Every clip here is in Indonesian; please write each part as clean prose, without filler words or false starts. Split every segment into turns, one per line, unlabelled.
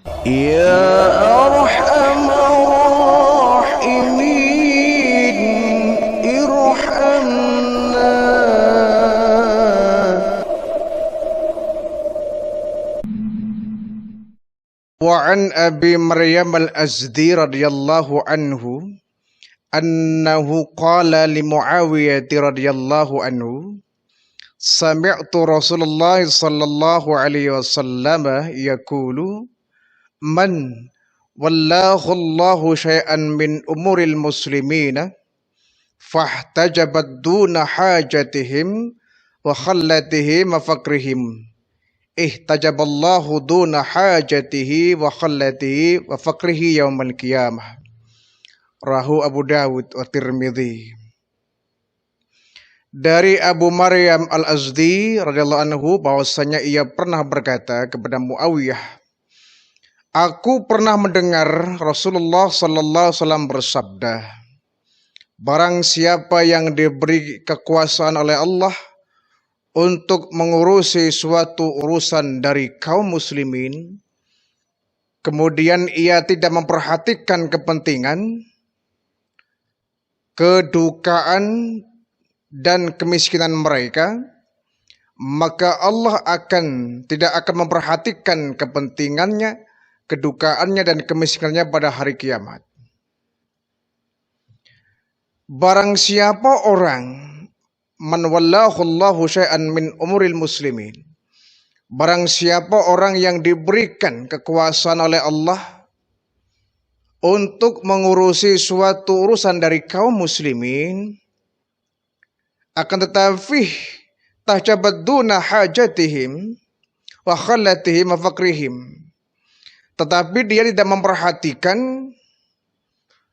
Ya Arhamar Rahimin, irhamna. Wa an Abi Maryam al-Azdi radhiyallahu anhu annahu qala li Muawiyah radhiyallahu anhu, sami'tu Rasulullah sallallahu alaihi wasallam yaqulu, man wallahu Allahu syai'an min umuril muslimina fahtajabat duna hajatihim wa khallatihim wa fakrihim, ihtajaballahu duna hajatihi wa khallatihi wa fakrihi yaumal qiyamah. Rahu Abu Dawud wa Tirmidzi. Dari Abu Maryam al-Azdi radhiyallahu anhu bahwasanya ia pernah berkata kepada Muawiyah, aku pernah mendengar Rasulullah sallallahu alaihi wasallam bersabda, barang siapa yang diberi kekuasaan oleh Allah untuk mengurusi suatu urusan dari kaum muslimin, kemudian ia tidak memperhatikan kepentingan, kedukaan dan kemiskinan mereka, maka Allah tidak akan memperhatikan kepentingannya, kedukaannya dan kemiskinannya pada hari kiamat. Barang siapa orang man wallahu Allahu syai'an min umuril muslimin, barang siapa orang yang diberikan kekuasaan oleh Allah untuk mengurusi suatu urusan dari kaum muslimin, akan tetapi tahjabat duna hajatihim wa khallatihim wa fakrihim, tetapi dia tidak memperhatikan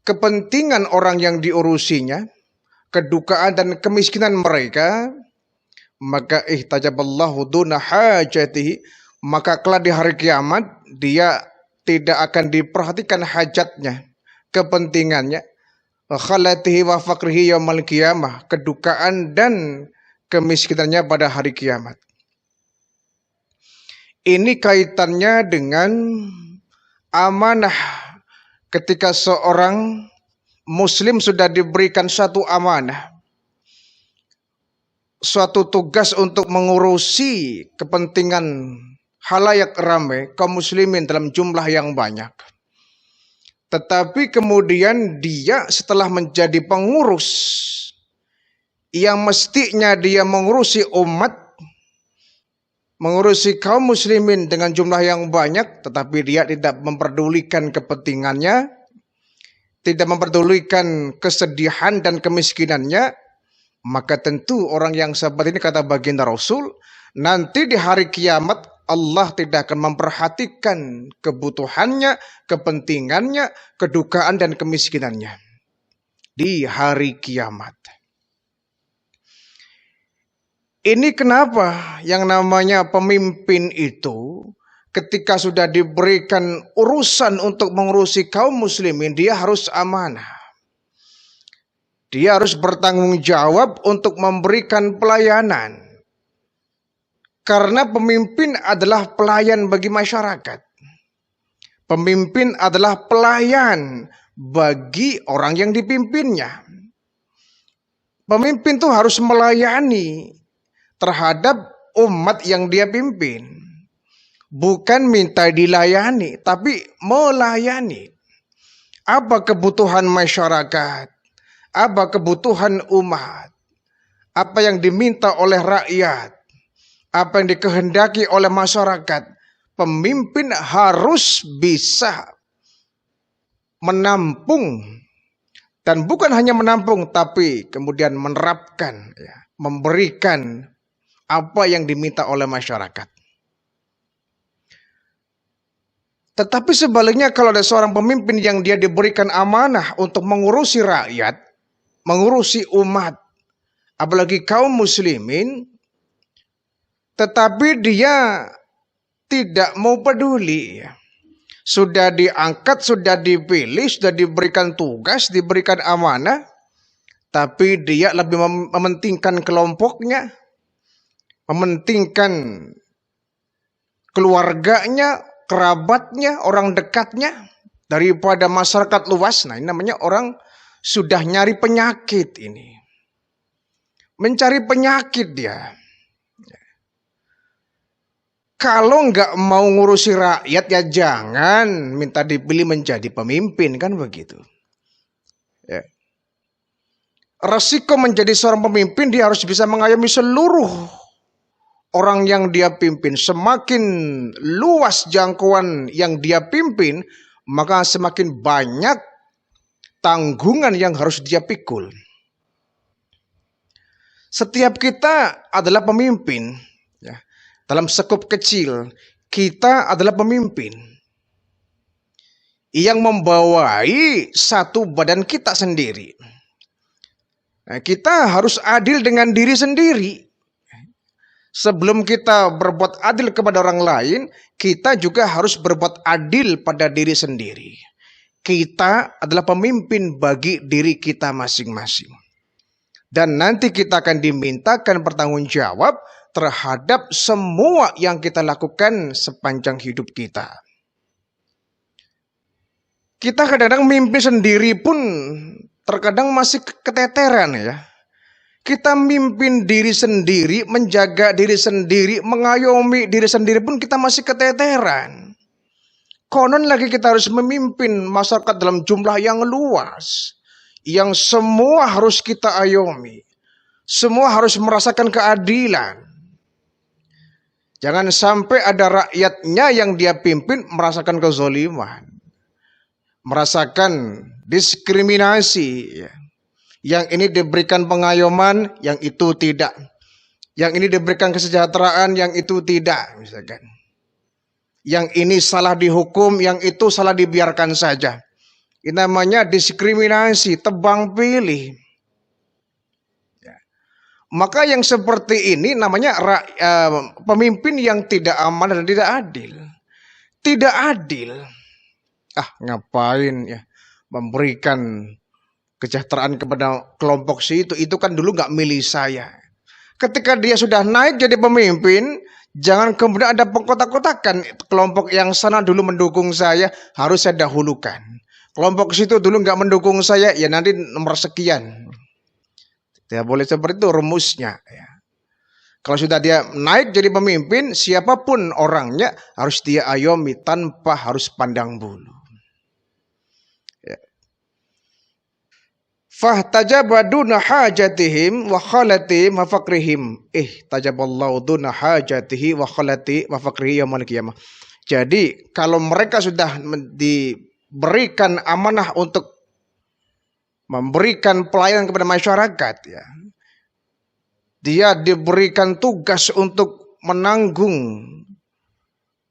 kepentingan orang yang diurusinya, kedukaan dan kemiskinan mereka, maka ihtajaballahu duna hajatihi, maka kelak di hari kiamat dia tidak akan diperhatikan hajatnya, kepentingannya, khalatihi wa fakrihi yaumal qiyamah, kedukaan dan kemiskinannya pada hari kiamat. Ini kaitannya dengan amanah. Ketika seorang muslim sudah diberikan satu amanah, suatu tugas untuk mengurusi kepentingan halayak ramai kaum muslimin dalam jumlah yang banyak, tetapi kemudian dia setelah menjadi pengurus yang mestinya dia mengurusi umat, mengurusi kaum muslimin dengan jumlah yang banyak, tetapi dia tidak memperdulikan kepentingannya, tidak memperdulikan kesedihan dan kemiskinannya, maka tentu orang yang seperti ini, kata baginda Rasul, nanti di hari kiamat Allah tidak akan memperhatikan kebutuhannya, kepentingannya, kedukaan dan kemiskinannya di hari kiamat. Ini kenapa yang namanya pemimpin itu ketika sudah diberikan urusan untuk mengurusi kaum muslimin, dia harus amanah. Dia harus bertanggung jawab untuk memberikan pelayanan. Karena pemimpin adalah pelayan bagi masyarakat. Pemimpin adalah pelayan bagi orang yang dipimpinnya. Pemimpin itu harus melayani terhadap umat yang dia pimpin. Bukan minta dilayani, tapi melayani. Apa kebutuhan masyarakat? Apa kebutuhan umat? Apa yang diminta oleh rakyat? Apa yang dikehendaki oleh masyarakat? Pemimpin harus bisa menampung. Dan bukan hanya menampung, tapi kemudian menerapkan, memberikan apa yang diminta oleh masyarakat. Tetapi sebaliknya, kalau ada seorang pemimpin yang dia diberikan amanah untuk mengurusi rakyat, mengurusi umat, apalagi kaum muslimin, tetapi dia tidak mau peduli, sudah diangkat, sudah dipilih, sudah diberikan tugas, diberikan amanah, tapi dia lebih mementingkan kelompoknya, mementingkan keluarganya, kerabatnya, orang dekatnya, daripada masyarakat luas. Nah, ini namanya orang sudah nyari penyakit ini. Mencari penyakit dia. Kalau nggak mau ngurusi rakyat ya jangan minta dipilih menjadi pemimpin, kan begitu. Ya. Resiko menjadi seorang pemimpin, dia harus bisa mengayomi seluruh orang yang dia pimpin. Semakin luas jangkauan yang dia pimpin, maka semakin banyak tanggungan yang harus dia pikul. Setiap kita adalah pemimpin. Ya. Dalam skop kecil, kita adalah pemimpin yang membawai satu badan kita sendiri. Nah, kita harus adil dengan diri sendiri. Sebelum kita berbuat adil kepada orang lain, kita juga harus berbuat adil pada diri sendiri. Kita adalah pemimpin bagi diri kita masing-masing. Dan nanti kita akan dimintakan bertanggung jawab terhadap semua yang kita lakukan sepanjang hidup kita. Kita kadang-kadang mimpi sendiri pun terkadang masih keteteran ya. Kita mimpin diri sendiri, menjaga diri sendiri, mengayomi diri sendiri pun kita masih keteteran. Konon lagi kita harus memimpin masyarakat dalam jumlah yang luas. Yang semua harus kita ayomi. Semua harus merasakan keadilan. Jangan sampai ada rakyatnya yang dia pimpin merasakan kezoliman. Merasakan diskriminasi. Yang ini diberikan pengayoman, yang itu tidak. Yang ini diberikan kesejahteraan, yang itu tidak. Misalkan. Yang ini salah dihukum, yang itu salah dibiarkan saja. Ini namanya diskriminasi, tebang pilih. Ya. Maka yang seperti ini namanya pemimpin yang tidak aman dan tidak adil. Tidak adil. Ngapain ya memberikan kesejahteraan kepada kelompok itu kan dulu nggak milih saya. Ketika dia sudah naik jadi pemimpin, jangan kemudian ada pengkotak-kotakan. Kelompok yang sana dulu mendukung saya, harus saya dahulukan. Kelompok situ dulu nggak mendukung saya, ya nanti nomor sekian. Tidak boleh seperti itu rumusnya. Ya. Kalau sudah dia naik jadi pemimpin, siapapun orangnya harus dia ayomi tanpa harus pandang bulu. Ya. Fahtajaba duna hajatihim wa khalatihim wa fakrihim. Tajaballahu duna hajatihi wa khalati wa fakrihi yaumil qiyamah. Jadi kalau mereka sudah diberikan amanah untuk memberikan pelayanan kepada masyarakat ya. Dia diberikan tugas untuk menanggung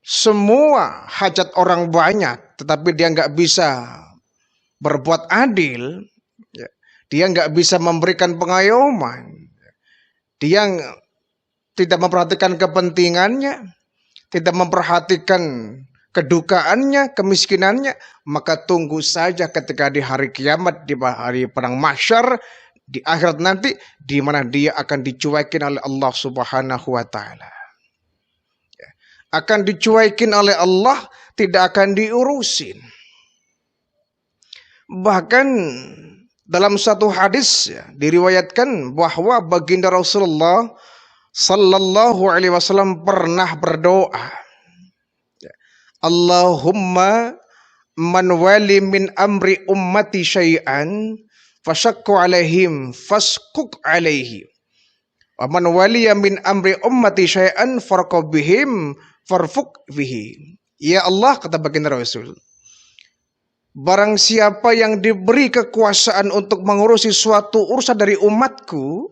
semua hajat orang banyak, tetapi dia nggak bisa berbuat adil. Dia nggak bisa memberikan pengayoman. Dia tidak memperhatikan kepentingannya, tidak memperhatikan kedukaannya, kemiskinannya, maka tunggu saja ketika di hari kiamat, di hari perang mahsyar, di akhirat nanti, di mana dia akan dicuekin oleh Allah Subhanahu wa Ta'ala. Akan dicuekin oleh Allah, tidak akan diurusin. Bahkan dalam satu hadis ya, diriwayatkan bahwa baginda Rasulullah sallallahu alaihi wasallam pernah berdoa, Allahumma man wali min amri ummati syai'an fasyakku alaihim faskuk alaihi wa man waliya min amri ummati syai'an farqabihim farfuk bihi. Ya Allah, kata baginda Rasul, barang siapa yang diberi kekuasaan untuk mengurusi suatu urusan dari umatku,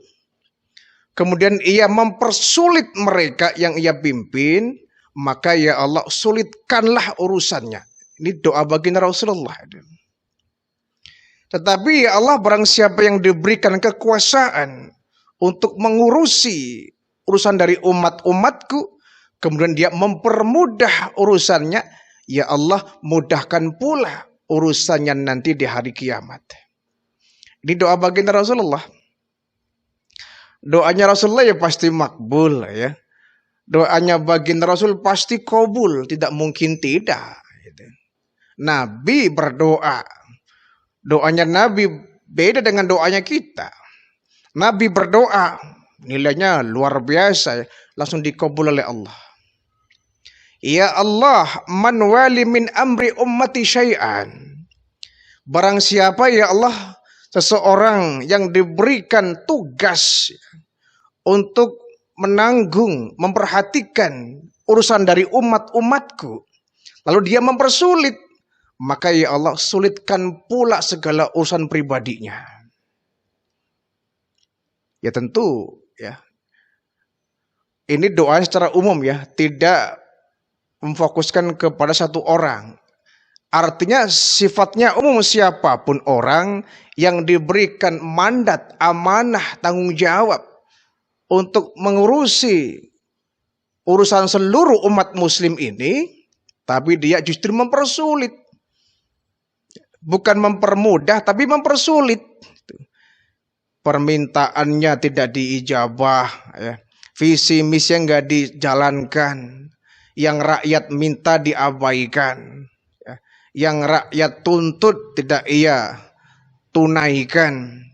kemudian ia mempersulit mereka yang ia pimpin, maka ya Allah sulitkanlah urusannya. Ini doa baginda Rasulullah. Tetapi ya Allah, barang siapa yang diberikan kekuasaan untuk mengurusi urusan dari umatku, kemudian dia mempermudah urusannya, ya Allah mudahkan pula urusannya nanti di hari kiamat. Ini doa baginda Rasulullah. Doanya Rasulullah ya pasti makbul ya. doanya baginda Rasul pasti kabul, tidak mungkin tidak. Nabi berdoa, doanya Nabi beda dengan doanya kita. Nabi berdoa, nilainya luar biasa, langsung dikabul oleh Allah. Ya Allah, man wali min amri ummati syai'an. Barang siapa ya Allah, seseorang yang diberikan tugas untuk menanggung, memperhatikan urusan dari umat-umatku, lalu dia mempersulit, maka ya Allah sulitkan pula segala urusan pribadinya. Ya tentu ya. Ini doa secara umum ya, tidak memfokuskan kepada satu orang. Artinya sifatnya umum, siapapun orang yang diberikan mandat, amanah, tanggung jawab untuk mengurusi urusan seluruh umat muslim ini, tapi dia justru mempersulit. Bukan mempermudah, tapi mempersulit. Permintaannya tidak diijabah, ya. Visi misi nggak dijalankan. Yang rakyat minta diabaikan, yang rakyat tuntut tidak ia tunaikan.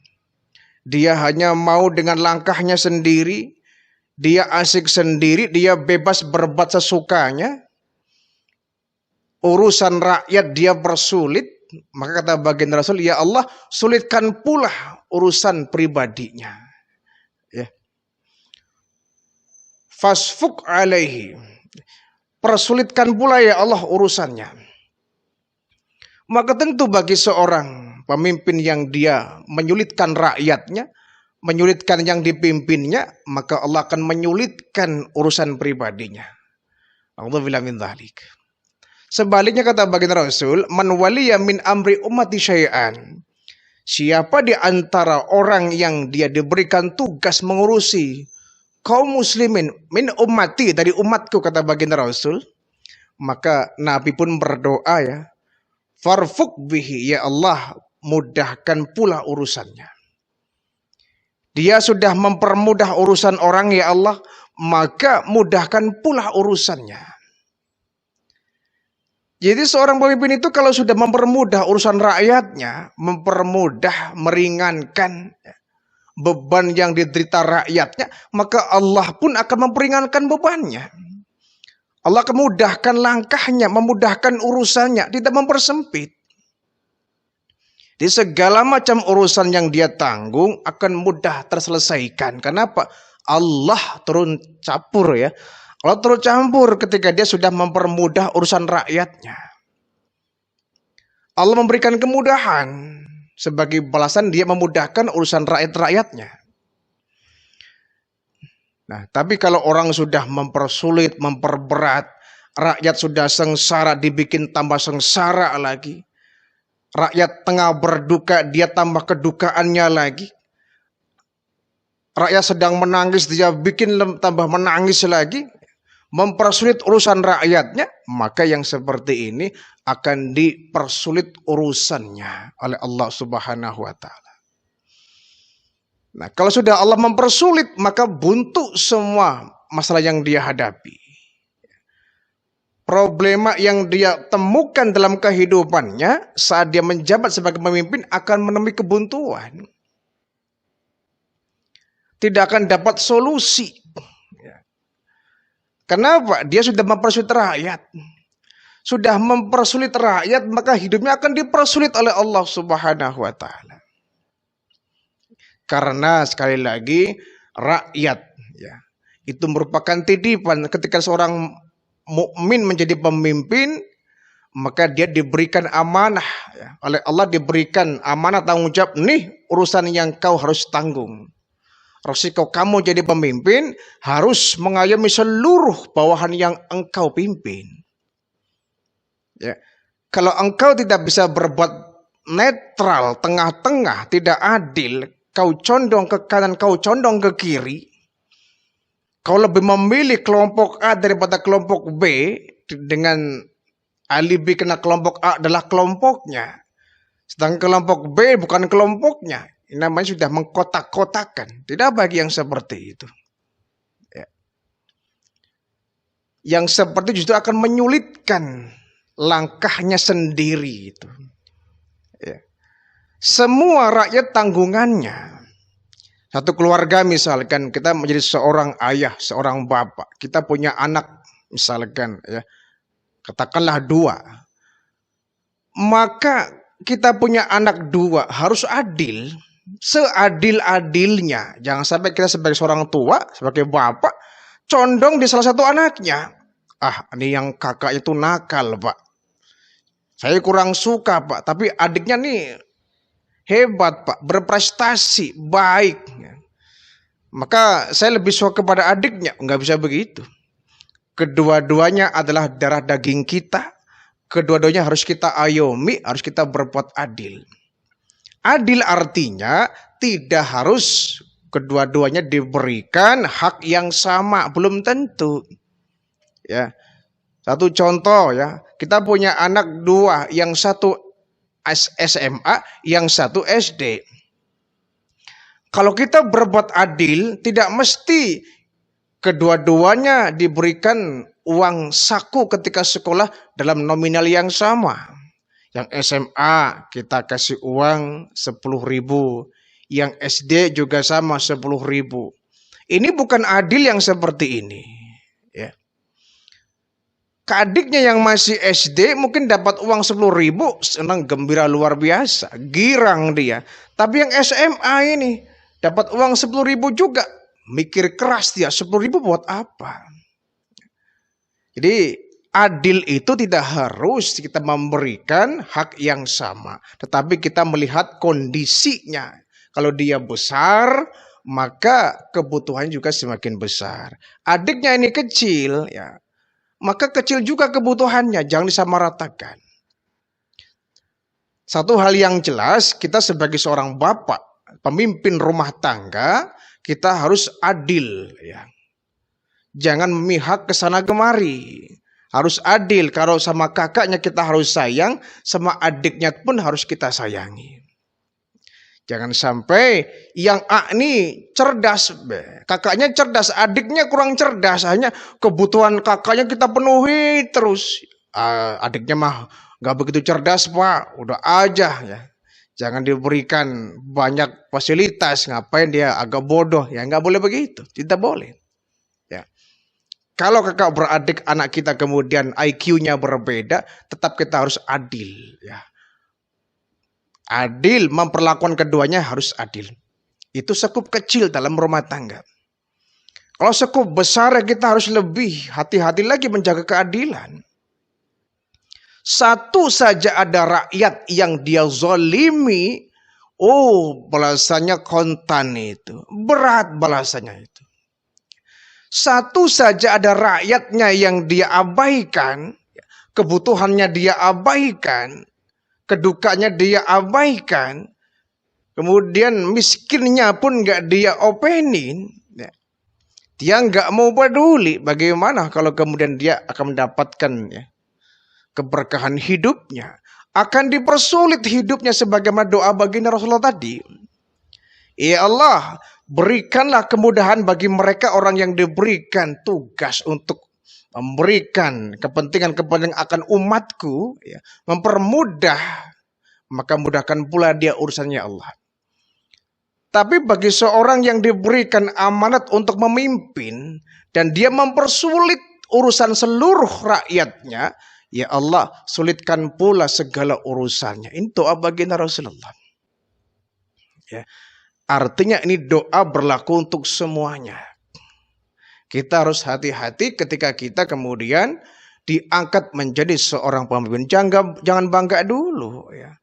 Dia hanya mau dengan langkahnya sendiri, dia asik sendiri, dia bebas berbuat sesukanya. Urusan rakyat dia bersulit, maka kata baginda Rasul, ya Allah sulitkan pula urusan pribadinya. Ya. Fasfuk alaihi, persulitkan pula ya Allah urusannya. Maka tentu bagi seorang pemimpin yang dia menyulitkan rakyatnya, menyulitkan yang dipimpinnya, maka Allah akan menyulitkan urusan pribadinya. A'udzubillahi min dzalik. Sebaliknya kata baginda Rasul, man waliya min amri ummati syai'an. Siapa di antara orang yang dia diberikan tugas mengurusi kaum muslimin min ummati, dari umatku kata baginda Rasul, maka Nabi pun berdoa ya, farfuk bihi, ya Allah mudahkan pula urusannya. Dia sudah mempermudah urusan orang ya Allah, maka mudahkan pula urusannya. Jadi seorang pemimpin itu kalau sudah mempermudah urusan rakyatnya, mempermudah, meringankan beban yang diderita rakyatnya, maka Allah pun akan memperingankan bebannya. Allah akan memudahkan langkahnya, memudahkan urusannya, tidak mempersempit. Di segala macam urusan yang dia tanggung akan mudah terselesaikan. Kenapa? Allah turun campur ya. Allah turun campur ketika dia sudah mempermudah urusan rakyatnya. Allah memberikan kemudahan. Sebagai balasan dia memudahkan urusan rakyat-rakyatnya. Nah, tapi kalau orang sudah mempersulit, memperberat, rakyat sudah sengsara, dibikin tambah sengsara lagi. Rakyat tengah berduka, dia tambah kedukaannya lagi. Rakyat sedang menangis, dia bikin tambah menangis lagi. Mempersulit urusan rakyatnya, maka yang seperti ini akan dipersulit urusannya oleh Allah Subhanahu wa Ta'ala. Nah, kalau sudah Allah mempersulit, maka buntu semua masalah yang dia hadapi. Problema yang dia temukan dalam kehidupannya saat dia menjabat sebagai pemimpin akan menemui kebuntuan. Tidak akan dapat solusi. Kenapa? Dia sudah mempersulit rakyat. Sudah mempersulit rakyat, maka hidupnya akan dipersulit oleh Allah Subhanahu wa Ta'ala. Karena sekali lagi rakyat ya, itu merupakan titipan. Ketika seorang mukmin menjadi pemimpin, maka dia diberikan amanah ya. Oleh Allah diberikan amanah tanggung jawab, nih urusan yang kau harus tanggung. Resiko kamu jadi pemimpin harus mengayomi seluruh bawahan yang engkau pimpin. Ya. Kalau engkau tidak bisa berbuat netral, tengah-tengah, tidak adil, kau condong ke kanan, kau condong ke kiri, kau lebih memilih kelompok A daripada kelompok B, dengan alibi kena kelompok A adalah kelompoknya, sedangkan kelompok B bukan kelompoknya. Ini namanya sudah mengkotak-kotakan. Tidak bagi yang seperti itu. Ya. yang seperti justru akan menyulitkan langkahnya sendiri itu. Ya. Semua rakyat tanggungannya. Satu keluarga misalkan kita menjadi seorang ayah, seorang bapak, kita punya anak misalkan ya, katakanlah 2. Maka kita punya anak 2 harus adil, seadil-adilnya. Jangan sampai kita sebagai seorang tua, sebagai bapak, condong di salah satu anaknya. Ini yang kakak itu nakal, Pak. Saya kurang suka, Pak. Tapi adiknya nih hebat, Pak. Berprestasi, baik. Maka saya lebih suka kepada adiknya. Nggak bisa begitu. Kedua-duanya adalah darah daging kita. Kedua-duanya harus kita ayomi, harus kita berbuat adil. Adil artinya tidak harus kedua-duanya diberikan hak yang sama, belum tentu. Ya. Satu contoh ya, kita punya anak 2, yang satu SMA, yang satu SD. Kalau kita berbuat adil, tidak mesti kedua-duanya diberikan uang saku ketika sekolah dalam nominal yang sama. Yang SMA kita kasih uang 10.000, yang SD juga sama 10.000. Ini bukan adil yang seperti ini. Ya. Adiknya yang masih SD mungkin dapat uang 10.000, senang gembira luar biasa, girang dia. Tapi yang SMA ini dapat uang 10.000 juga, mikir keras dia, 10.000 buat apa? Jadi adil itu tidak harus kita memberikan hak yang sama, tetapi kita melihat kondisinya. Kalau dia besar, maka kebutuhannya juga semakin besar. Adiknya ini kecil, ya, maka kecil juga kebutuhannya, jangan disamaratakan. Satu hal yang jelas, kita sebagai seorang bapak, pemimpin rumah tangga, kita harus adil, ya. Jangan memihak ke sana kemari. Harus adil. Kalau sama kakaknya kita harus sayang, sama adiknya pun harus kita sayangi. Jangan sampai yang A ini cerdas, kakaknya cerdas, adiknya kurang cerdas, hanya kebutuhan kakaknya kita penuhi terus. Adiknya mah nggak begitu cerdas, Pak, udah aja ya. Jangan diberikan banyak fasilitas, ngapain dia agak bodoh, ya nggak boleh begitu, tidak boleh. Ya. Kalau kakak beradik anak kita kemudian IQ-nya berbeda, tetap kita harus adil, ya. Adil, memperlakukan keduanya harus adil. Itu sekup kecil dalam rumah tangga. Kalau sekup besar kita harus lebih hati-hati lagi menjaga keadilan. Satu saja ada rakyat yang dia zalimi, balasannya kontan itu. Berat balasannya itu. Satu saja ada rakyatnya yang dia abaikan, kebutuhannya dia abaikan, kedukanya dia abaikan, kemudian miskinnya pun nggak dia openin, ya. Dia nggak mau peduli. Bagaimana kalau kemudian dia akan mendapatkan, ya, keberkahan hidupnya, akan dipersulit hidupnya sebagaimana doa baginda Rasulullah tadi. Ya Allah, berikanlah kemudahan bagi mereka orang yang diberikan tugas untuk memberikan kepentingan akan umatku, ya, mempermudah, maka mudahkan pula dia urusannya Allah. Tapi bagi seorang yang diberikan amanat untuk memimpin dan dia mempersulit urusan seluruh rakyatnya, ya Allah, sulitkan pula segala urusannya. Ini doa baginda Rasulullah. Ya. Artinya ini doa berlaku untuk semuanya. Kita harus hati-hati ketika kita kemudian diangkat menjadi seorang pemimpin. Jangan bangga dulu, ya.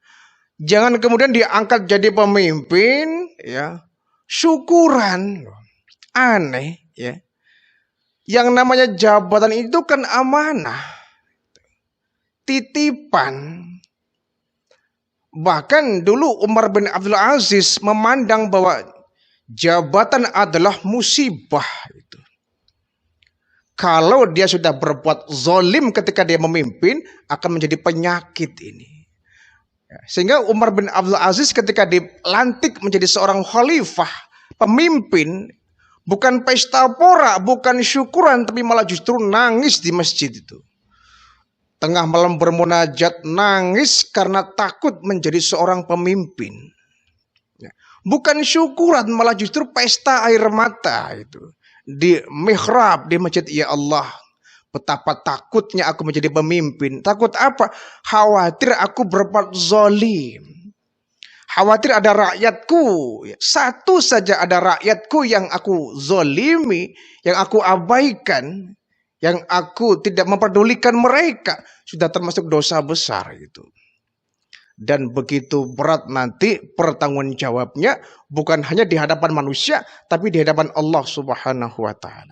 Jangan kemudian diangkat jadi pemimpin, ya, syukuran. Aneh, ya. Yang namanya jabatan itu kan amanah, titipan. Bahkan dulu Umar bin Abdul Aziz memandang bahwa jabatan adalah musibah. Kalau dia sudah berbuat zalim ketika dia memimpin, akan menjadi penyakit ini. Sehingga Umar bin Abdul Aziz ketika dilantik menjadi seorang khalifah, pemimpin, Bukan pesta pora, bukan syukuran, tapi malah justru nangis di masjid itu. Tengah malam bermunajat, nangis karena takut menjadi seorang pemimpin. Bukan syukuran, malah justru pesta air mata itu. Di mihrab, di masjid, ya Allah, betapa takutnya aku menjadi pemimpin. Takut apa? Khawatir aku berbuat zalim. Khawatir ada rakyatku. Satu saja ada rakyatku yang aku zalimi, yang aku abaikan, yang aku tidak memperdulikan mereka. Sudah termasuk dosa besar itu. Dan begitu berat nanti pertanggungjawabnya, bukan hanya di hadapan manusia, tapi di hadapan Allah Subhanahu wa Ta'ala.